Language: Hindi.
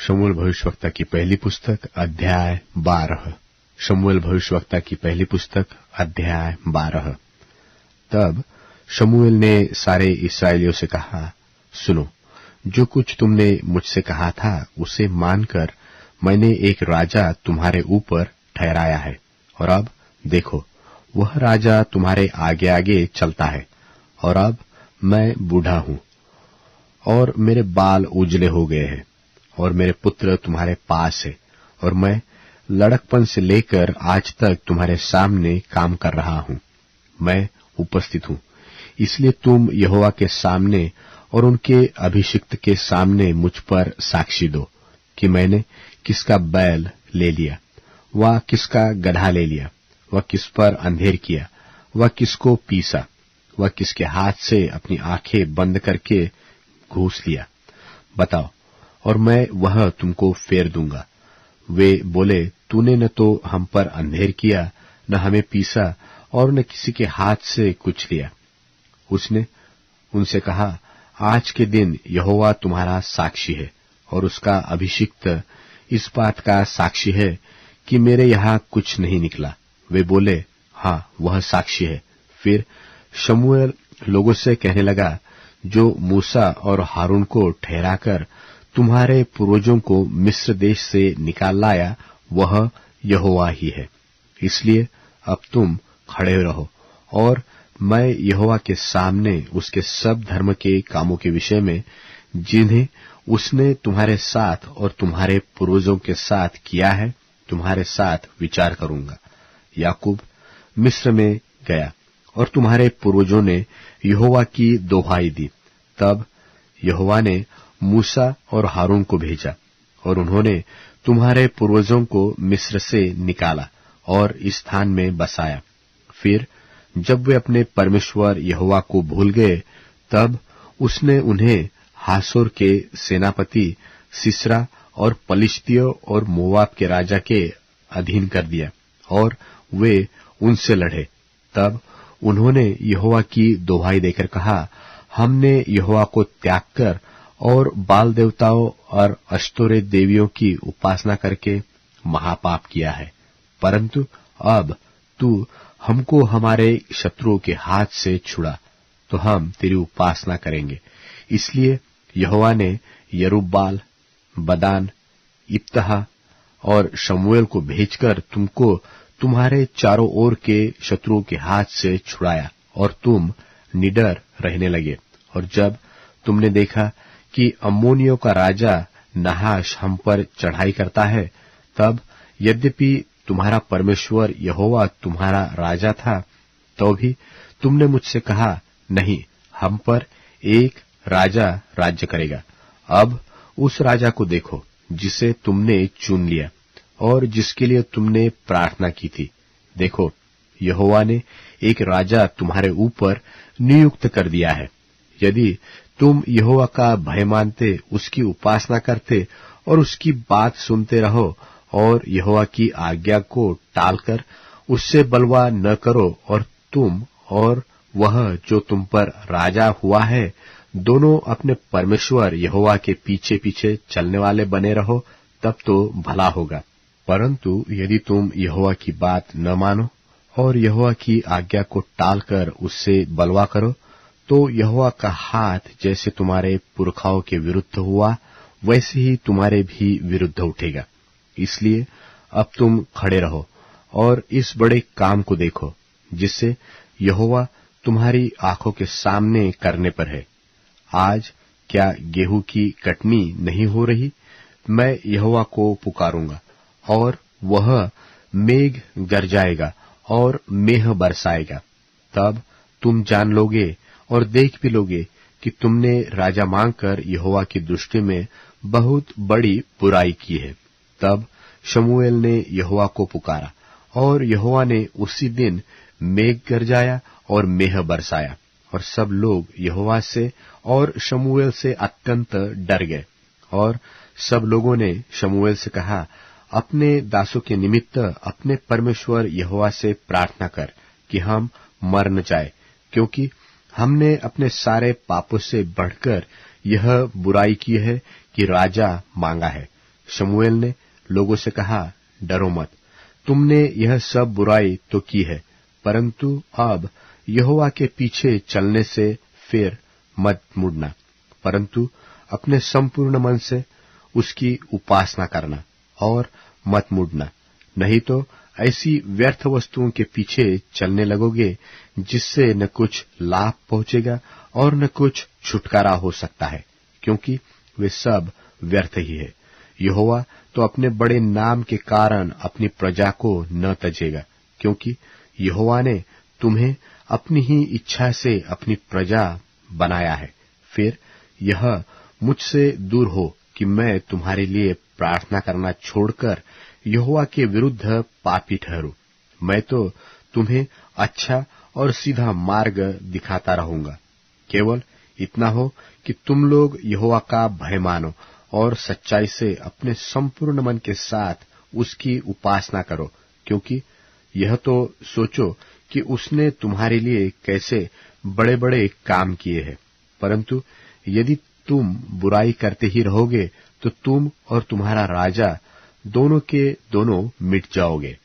शमूएल भविष्यवक्ता की पहली पुस्तक अध्याय 12। शमूएल भविष्यवक्ता की पहली पुस्तक अध्याय 12। तब शमूएल ने सारे इस्राएलियों से कहा, सुनो, जो कुछ तुमने मुझसे कहा था उसे मानकर मैंने एक राजा तुम्हारे ऊपर ठहराया है। और अब देखो, वह राजा तुम्हारे आगे आगे चलता है। और अब मैं बूढ़ा हूं और मेरे बाल उजले हो गए हैं और मेरे पुत्र तुम्हारे पास है, और मैं लड़कपन से लेकर आज तक तुम्हारे सामने काम कर रहा हूं। मैं उपस्थित हूं, इसलिए तुम यहोवा के सामने और उनके अभिषिक्त के सामने मुझ पर साक्षी दो कि मैंने किसका बैल ले लिया, वह किसका गदहा ले लिया, वह किस पर अंधेर किया, वह किसको पीसा, वह किसके हाथ से अपनी आंखें बंद करके घूस लिया। बताओ, और मैं वह तुमको फेर दूंगा। वे बोले, तूने न तो हम पर अंधेर किया, न हमें पीसा, और न किसी के हाथ से कुछ लिया। उसने उनसे कहा, आज के दिन यहोवा तुम्हारा साक्षी है, और उसका अभिषिक्त इस बात का साक्षी है कि मेरे यहां कुछ नहीं निकला। वे बोले, हाँ, वह साक्षी है। फिर शमूएल लोगों से कहने लगा, जो मूसा और हारून को ठहराकर तुम्हारे पूर्वजों को मिस्र देश से निकाल लाया, वह यहोवा ही है। इसलिए अब तुम खड़े रहो, और मैं यहोवा के सामने उसके सब धर्म के कामों के विषय में, जिन्हें उसने तुम्हारे साथ और तुम्हारे पूर्वजों के साथ किया है, तुम्हारे साथ विचार करूंगा। याकूब मिस्र में गया और तुम्हारे पूर्वजों ने यहोवा की दोहाई दी। तब यहोवा ने मूसा और हारून को भेजा, और उन्होंने तुम्हारे पूर्वजों को मिस्र से निकाला और इस स्थान में बसाया। फिर जब वे अपने परमेश्वर यहोवा को भूल गए, तब उसने उन्हें हासोर के सेनापति सिसरा और पलिश्तियों और मोवाब के राजा के अधीन कर दिया, और वे उनसे लड़े। तब उन्होंने यहोवा की दोहाई देकर कहा, हमने यहोवा को त्याग कर और बाल देवताओं और अश्तोरेत देवियों की उपासना करके महापाप किया है। परंतु अब तू हमको हमारे शत्रुओं के हाथ से छुड़ा, तो हम तेरी उपासना करेंगे। इसलिए यहोवा ने यरूब्बाल, बदान, इप्तहा और शमूएल को भेजकर तुमको तुम्हारे चारों ओर के शत्रुओं के हाथ से छुड़ाया, और तुम निडर रहने लगे। और जब तुमने देखा कि अम्मोनियों का राजा नहाश हम पर चढ़ाई करता है, तब यद्यपि तुम्हारा परमेश्वर यहोवा तुम्हारा राजा था, तो भी तुमने मुझसे कहा, नहीं, हम पर एक राजा राज्य करेगा। अब उस राजा को देखो जिसे तुमने चुन लिया और जिसके लिए तुमने प्रार्थना की थी। देखो, यहोवा ने एक राजा तुम्हारे ऊपर नियुक्त कर दिया है। यदि तुम यहोवा का भय मानते, उसकी उपासना करते और उसकी बात सुनते रहो, और यहोवा की आज्ञा को टालकर उससे बलवा न करो, और तुम और वह जो तुम पर राजा हुआ है, दोनों अपने परमेश्वर यहोवा के पीछे पीछे चलने वाले बने रहो, तब तो भला होगा। परंतु यदि तुम यहोवा की बात न मानो और यहोवा की आज्ञा को टालकर उससे बलवा करो, तो यहोवा का हाथ जैसे तुम्हारे पुरखाओं के विरुद्ध हुआ, वैसे ही तुम्हारे भी विरुद्ध उठेगा। इसलिए अब तुम खड़े रहो और इस बड़े काम को देखो, जिससे यहोवा तुम्हारी आंखों के सामने करने पर है। आज क्या गेहूं की कटनी नहीं हो रही? मैं यहोवा को पुकारूंगा, और वह मेघ गरजाएगा और मेह बरसाएगा। तब तुम जान लोगे और देख भी लोगे कि तुमने राजा मांगकर यहोवा की दृष्टि में बहुत बड़ी बुराई की है। तब शमूएल ने यहोवा को पुकारा, और यहोवा ने उसी दिन मेघ गरजाया और मेह बरसाया, और सब लोग यहोवा से और शमूएल से अत्यंत डर गए। और सब लोगों ने शमूएल से कहा, अपने दासों के निमित्त अपने परमेश्वर यहोवा से प्रार्थना कर कि हम मर न जाए, क्योंकि हमने अपने सारे पापों से बढ़कर यह बुराई की है कि राजा मांगा है। शमूएल ने लोगों से कहा, डरो मत, तुमने यह सब बुराई तो की है, परंतु अब यहोवा के पीछे चलने से फिर मत मुड़ना, परंतु अपने संपूर्ण मन से उसकी उपासना करना और मत मुड़ना, नहीं तो ऐसी व्यर्थ वस्तुओं के पीछे चलने लगोगे जिससे न कुछ लाभ पहुंचेगा और न कुछ छुटकारा हो सकता है, क्योंकि वे सब व्यर्थ ही है। यहोवा तो अपने बड़े नाम के कारण अपनी प्रजा को न तजेगा, क्योंकि यहोवा ने तुम्हें अपनी ही इच्छा से अपनी प्रजा बनाया है। फिर यह मुझसे दूर हो कि मैं तुम्हारे लिए प्रार्थना करना छोड़कर यहोवा के विरुद्ध पापी ठहरूं। मैं तो तुम्हें अच्छा और सीधा मार्ग दिखाता रहूंगा। केवल इतना हो कि तुम लोग यहोवा का भय मानो और सच्चाई से अपने संपूर्ण मन के साथ उसकी उपासना करो, क्योंकि यह तो सोचो कि उसने तुम्हारे लिए कैसे बड़े बड़े काम किए हैं। परंतु यदि तुम बुराई करते ही रहोगे तो तुम और तुम्हारा राजा दोनों के दोनों मिट जाओगे।